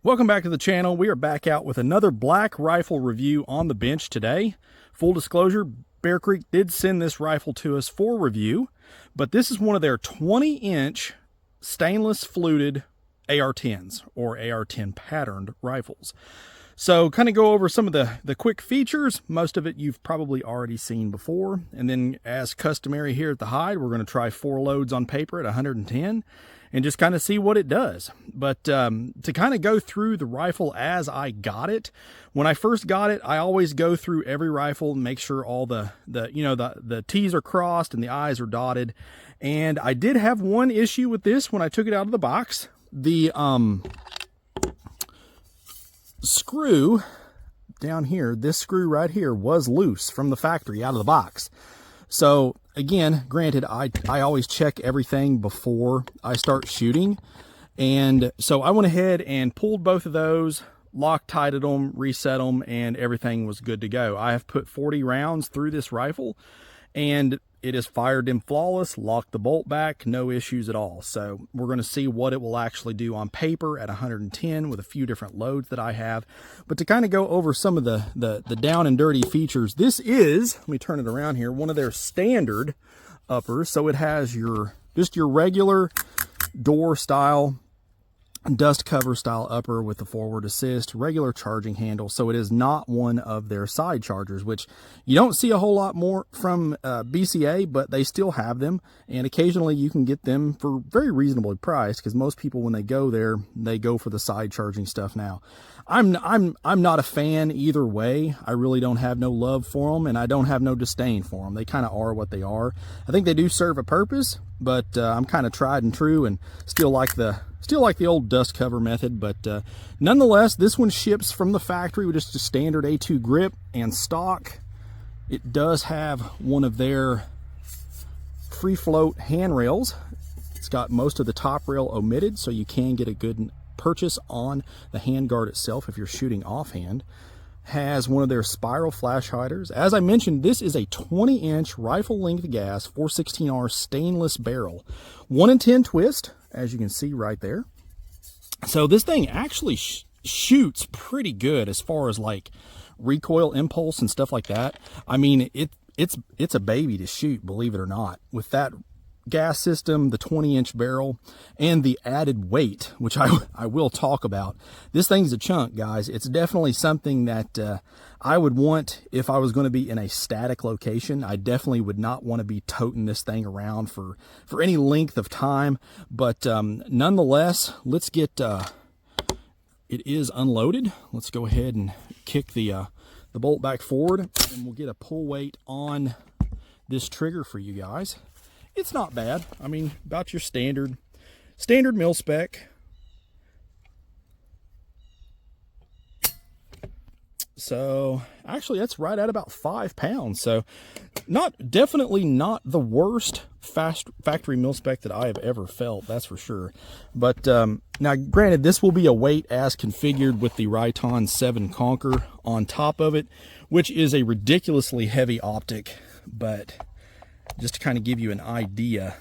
Welcome back to the channel. We are back out with another black rifle review on the bench today. Full disclosure, Bear Creek did send this rifle to us for review, but this is one of their 20-inch stainless fluted AR-10s or AR-10 patterned rifles. So kind of go over some of the quick features. Most of it you've probably already seen before. And then as customary here at the Hide, we're going to try 4 loads on paper at 110 and just kind of see what it does. But to kind of go through the rifle as I got it, when I first got it, I always go through every rifle and make sure all the T's are crossed and the I's are dotted. And I did have one issue with this when I took it out of the box. The screw down here, this screw right here, was loose from the factory out of the box. So again, granted, I always check everything before I start shooting, and so I went ahead and pulled both of those, Loctited them, reset them, and everything was good to go. I have put 40 rounds through this rifle, and it is fired them flawless, locked the bolt back, no issues at all. So we're going to see what it will actually do on paper at 110 with a few different loads that I have. But to kind of go over some of the down and dirty features, this is, let me turn it around here, one of their standard uppers. So it has just your regular door style, dust cover style upper with the forward assist, regular charging handle. So it is not one of their side chargers, which you don't see a whole lot more from BCA, but they still have them, and occasionally you can get them for very reasonably priced, because most people, when they go there, they go for the side charging stuff now. I'm not a fan either way. I really don't have no love for them, and I don't have no disdain for them. They kind of are what they are. I think they do serve a purpose, but I'm kind of tried and true and still like the old dust cover method. But nonetheless, this one ships from the factory with just a standard A2 grip and stock. It does have one of their free float handrails. It's got most of the top rail omitted, so you can get a good purchase on the handguard itself if you're shooting offhand. Has one of their spiral flash hiders. As I mentioned, this is a 20-inch rifle length gas 416R stainless barrel, 1 in 10 twist, as you can see right there. So this thing actually shoots pretty good as far as like recoil impulse and stuff like that. I mean, it's a baby to shoot, believe it or not, with that gas system, the 20-inch barrel, and the added weight, which I will talk about. This thing's a chunk, guys. It's definitely something that I would want if I was going to be in a static location. I definitely would not want to be toting this thing around for any length of time. But nonetheless, let's get it is unloaded. Let's go ahead and kick the bolt back forward, and we'll get a pull weight on this trigger for you guys. It's not bad. I mean, about your standard mil spec. So actually that's right at about 5 pounds. So definitely not the worst factory mil spec that I have ever felt, that's for sure. But now granted, this will be a weight as configured with the Riton 7 Conquer on top of it, which is a ridiculously heavy optic, but just to kind of give you an idea.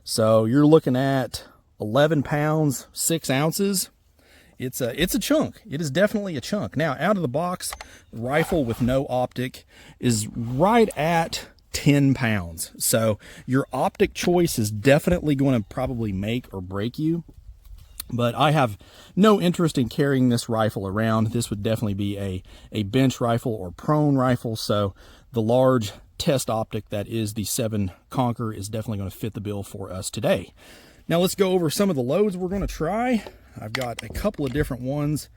So you're looking at 11 pounds, 6 ounces. It's a chunk. It is definitely a chunk. Now, out of the box, the rifle with no optic is right at 10 pounds. So your optic choice is definitely going to probably make or break you. But I have no interest in carrying this rifle around. This would definitely be a bench rifle or prone rifle. So the large test optic that is the 7 Conquer is definitely going to fit the bill for us today. Now let's go over some of the loads we're going to try. I've got a couple of different ones.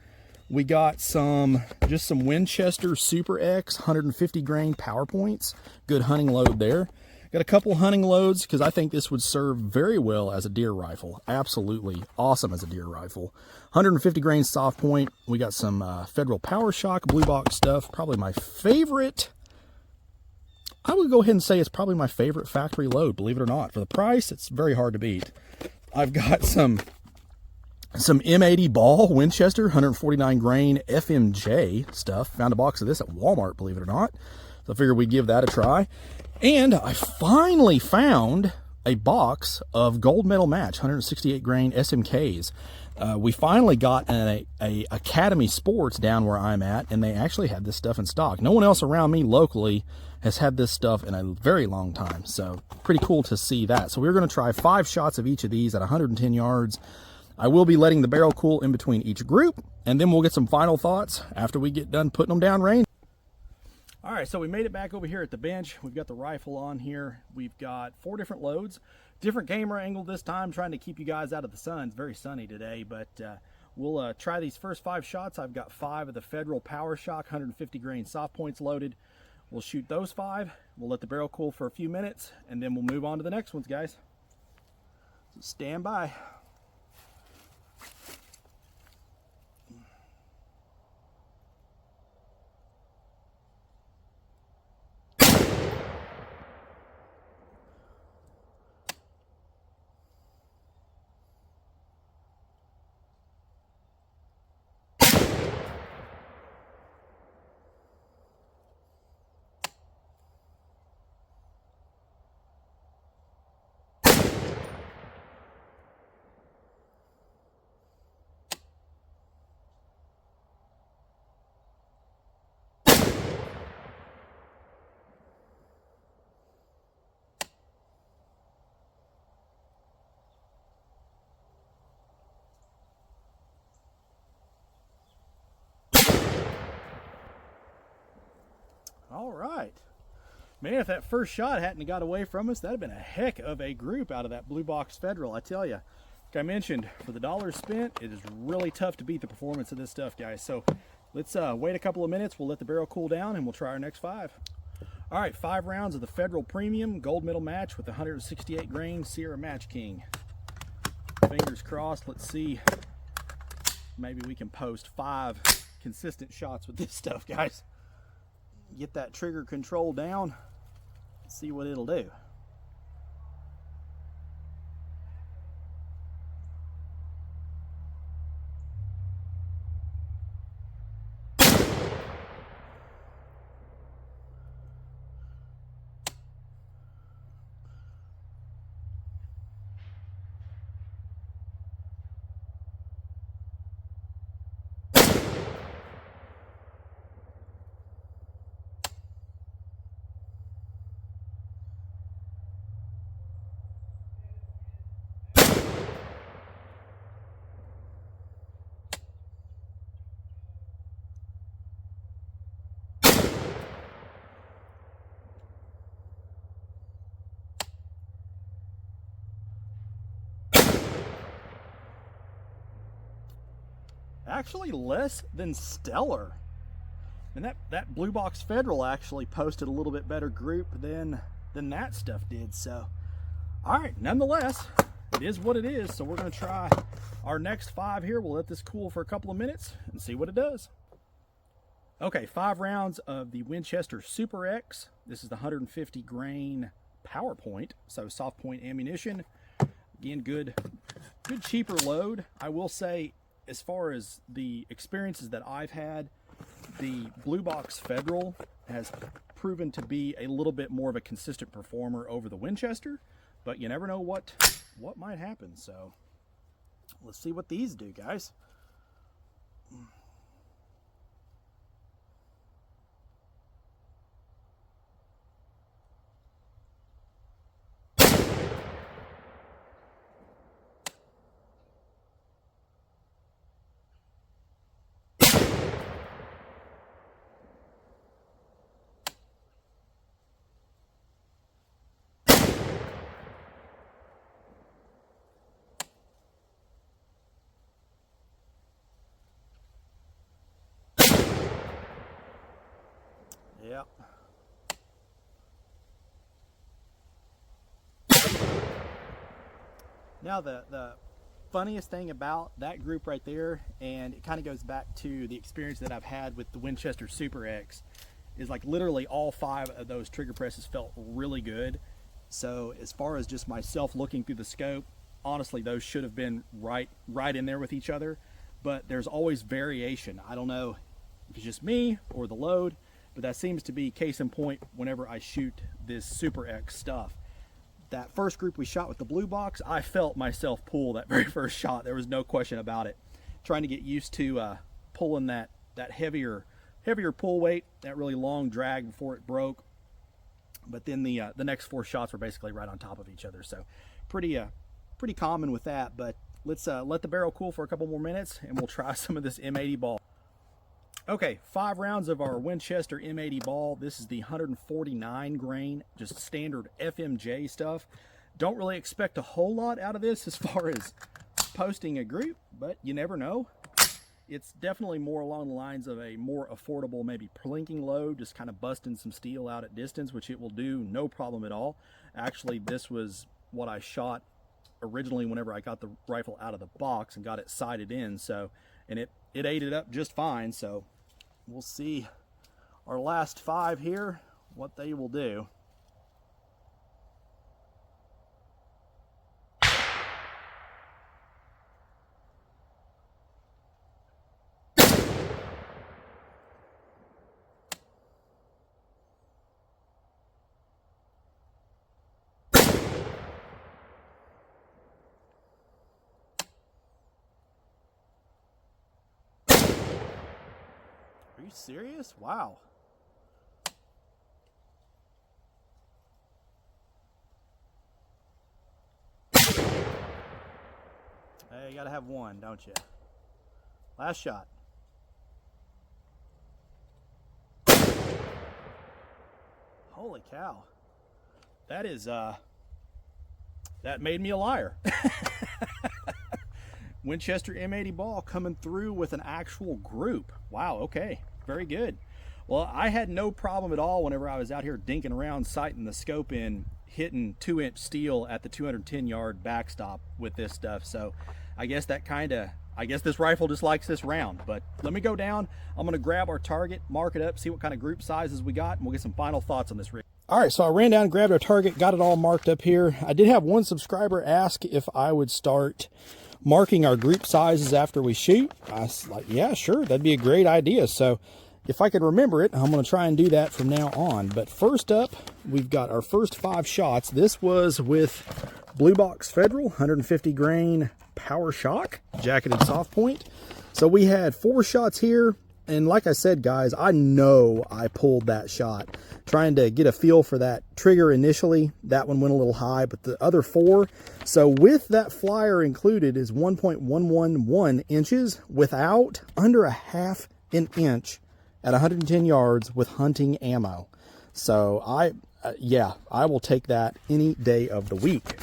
We got just some Winchester Super X 150 grain power points. Good hunting load there. Got a couple hunting loads because I think this would serve very well as a deer rifle. Absolutely awesome as a deer rifle. 150 grain soft point. We got some Federal Power Shock blue box stuff. Probably my favorite. I would go ahead and say it's probably my favorite factory load, believe it or not. For the price, it's very hard to beat. I've got some M80 ball Winchester 149 grain FMJ stuff. Found a box of this at Walmart, believe it or not. So I figured we'd give that a try. And I finally found a box of gold medal match 168 grain SMKs. We finally got a Academy Sports down where I'm at, and they actually had this stuff in stock. No one else around me locally has had this stuff in a very long time, so pretty cool to see that. So we're going to try 5 shots of each of these at 110 yards. I will be letting the barrel cool in between each group, and then we'll get some final thoughts after we get done putting them down range. All right, so we made it back over here at the bench. We've got the rifle on here. We've got 4 different loads. Different camera angle this time, trying to keep you guys out of the sun. It's very sunny today, but we'll try these first 5 shots. I've got 5 of the Federal Power Shock 150 grain soft points loaded. We'll shoot those 5. We'll let the barrel cool for a few minutes, and then we'll move on to the next ones, guys. So stand by. All right. Man, if that first shot hadn't got away from us, that'd have been a heck of a group out of that Blue Box Federal, I tell you. Like I mentioned, for the dollars spent, it is really tough to beat the performance of this stuff, guys. So let's wait a couple of minutes. We'll let the barrel cool down, and we'll try our next 5. All right, 5 rounds of the Federal Premium Gold Medal Match with the 168 grain Sierra Match King. Fingers crossed. Let's see. Maybe we can post 5 consistent shots with this stuff, guys. Get that trigger control down, see what it'll do. Actually less than stellar. And that Blue Box Federal actually posted a little bit better group than that stuff did. So, all right, nonetheless, it is what it is. So we're going to try our next 5 here. We'll let this cool for a couple of minutes and see what it does. Okay, 5 rounds of the Winchester Super X. This is the 150 grain power point, so soft point ammunition. Again, good cheaper load. I will say, as far as the experiences that I've had, the Blue Box Federal has proven to be a little bit more of a consistent performer over the Winchester, but you never know what might happen. So let's see what these do, guys. Yep. Now the funniest thing about that group right there, and it kind of goes back to the experience that I've had with the Winchester Super X, is like literally all 5 of those trigger presses felt really good. So as far as just myself looking through the scope, honestly, those should have been right in there with each other. But there's always variation. I don't know if it's just me or the load, but that seems to be case in point whenever I shoot this Super X stuff. that first group we shot with the blue box, I felt myself pull that very first shot. There was no question about it. Trying to get used to pulling that heavier pull weight, that really long drag before it broke. But then the next 4 shots were basically right on top of each other. So pretty common with that. But let's let the barrel cool for a couple more minutes, and we'll try some of this M80 ball. Okay, 5 rounds of our Winchester M80 ball. This is the 149 grain, just standard FMJ stuff. Don't really expect a whole lot out of this as far as posting a group, but you never know. It's definitely more along the lines of a more affordable, maybe plinking load, just kind of busting some steel out at distance, which it will do no problem at all. Actually, this was what I shot originally whenever I got the rifle out of the box and got it sighted in, so, and it ate it up just fine. So we'll see our last 5 here, what they will do. Are you serious? Wow. Hey, you gotta have one, don't you? Last shot. Holy cow. That is, that made me a liar. Winchester M80 ball coming through with an actual group. Wow, okay, very good. Well, I had no problem at all whenever I was out here dinking around, sighting the scope in, hitting 2-inch steel at the 210-yard backstop with this stuff. So I guess I guess this rifle just likes this round. But let me go down. I'm gonna grab our target, mark it up, see what kind of group sizes we got, and we'll get some final thoughts on this rig. All right, so I ran down, grabbed our target, got it all marked up here. I did have one subscriber ask if I would start marking our group sizes after we shoot. I was like, yeah, sure, that'd be a great idea. So if I could remember it, I'm going to try and do that from now on. But first up, we've got our first 5 shots. This was with Blue Box Federal 150 grain Power Shock jacketed soft point. So we had 4 shots here, and like I said, guys, I know I pulled that shot trying to get a feel for that trigger initially. That one went a little high, but the other 4, so with that flyer included, is 1.111 inches without, under a half an inch at 110 yards with hunting ammo. So yeah, I will take that any day of the week.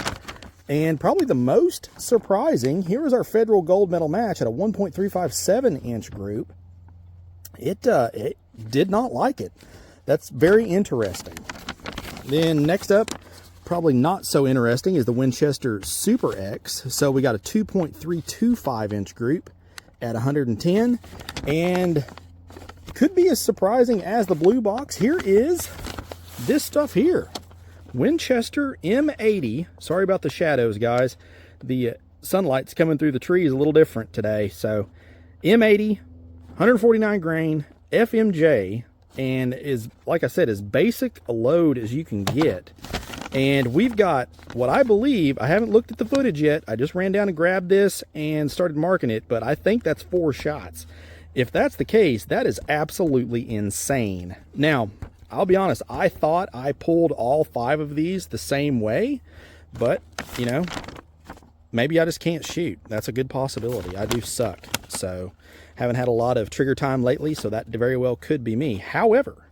And probably the most surprising, here is our Federal Gold Medal match at a 1.357 inch group. It did not like it. That's very interesting. Then next up, probably not so interesting, is the Winchester Super X. So we got a 2.325 inch group at 110, and could be as surprising as the blue box. Here is this stuff here. Winchester M80. Sorry about the shadows, guys. The sunlight's coming through the trees a little different today. So M80, 149 grain, FMJ, and is, like I said, as basic a load as you can get. And we've got what I believe, I haven't looked at the footage yet, I just ran down and grabbed this and started marking it, but I think that's 4 shots. If that's the case, that is absolutely insane. Now, I'll be honest, I thought I pulled all 5 of these the same way, but, you know, maybe I just can't shoot. That's a good possibility. I do suck, so haven't had a lot of trigger time lately, so that very well could be me. However,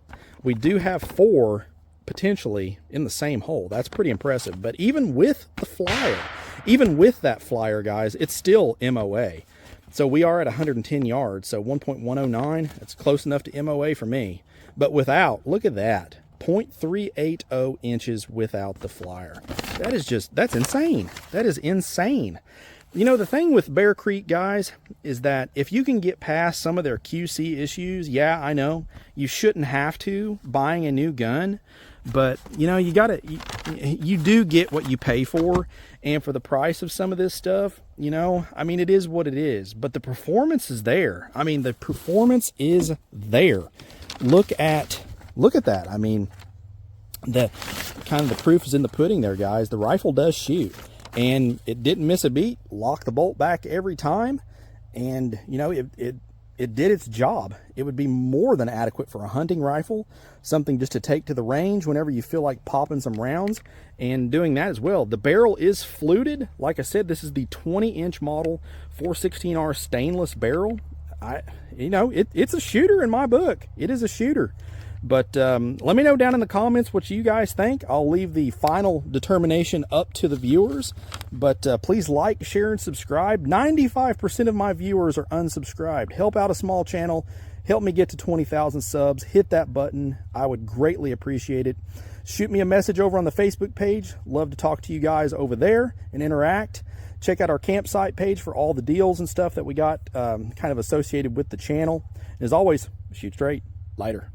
we do have 4 potentially in the same hole. That's pretty impressive. But even with the flyer, even with that flyer, guys, it's still MOA. So we are at 110 yards, so 1.109. That's close enough to MOA for me. But without, look at that, 0.380 inches without the flyer. That is just, that's insane. That is insane. You know, the thing with Bear Creek, guys, is that if you can get past some of their QC issues, yeah, I know, you shouldn't have to buying a new gun, but, you know, you gotta, you do get what you pay for, and for the price of some of this stuff, you know, I mean, it is what it is, but the performance is there. I mean, the performance is there. Look at that. I mean, kind of the proof is in the pudding there, guys. The rifle does shoot, and it didn't miss a beat. Locked the bolt back every time, and you know, it did its job. It would be more than adequate for a hunting rifle, something just to take to the range whenever you feel like popping some rounds and doing that as well. The barrel is fluted. Like I said, this is the 20-inch model 416R stainless barrel. You know, it's a shooter in my book. It is a shooter. But let me know down in the comments what you guys think. I'll leave the final determination up to the viewers. But please like, share, and subscribe. 95% of my viewers are unsubscribed. Help out a small channel. Help me get to 20,000 subs. Hit that button. I would greatly appreciate it. Shoot me a message over on the Facebook page. Love to talk to you guys over there and interact. Check out our campsite page for all the deals and stuff that we got kind of associated with the channel. And as always, shoot straight. Later.